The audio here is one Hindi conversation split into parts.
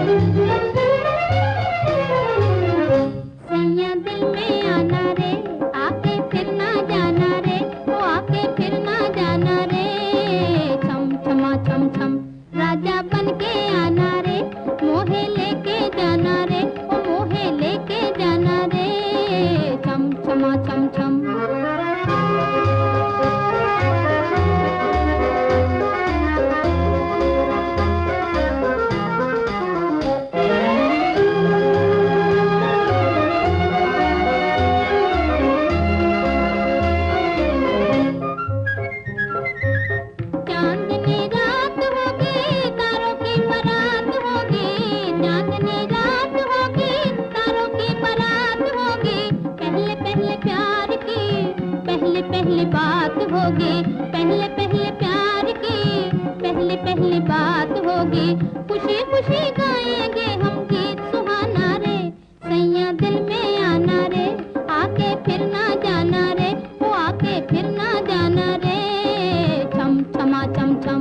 सैया दिल में आना रे, आके फिर ना जाना रे, वो आके फिर ना जाना रे। छम छमा छम छम राजा बन के आना रे, मोहे लेके जाना रे, वो मोहे लेके जाना रे। छम छमा छम छम। चांदनी रात होगी, तारों की बारात होगी, चांदनी रात होगी, तारों की बारात होगी। पहले पहले प्यार की पहले पहली बात होगी, पहले पहले प्यार की पहली पहली बात होगी। खुशी खुशी गाएंगे हम गीत सुहाना रे, सैया दिल में आना रे, आके फिर ना जाना रे, वो आके फिर ना जाना रे। छम छमा छम छम।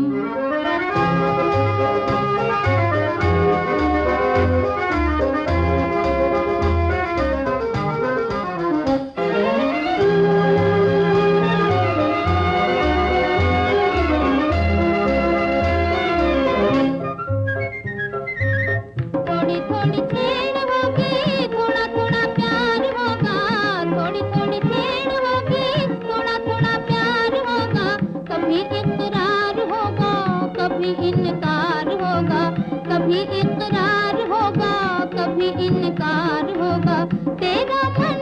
थोड़ी थोड़ी छेड़ होगी, थोड़ा थोड़ा प्यार होगा, थोड़ी थोड़ी छेड़ होगी, थोड़ा थोड़ा प्यार होगा। कभी इकरार होगा, कभी इनकार होगा, कभी इकरार होगा, कभी इनकार होगा। तेरा मन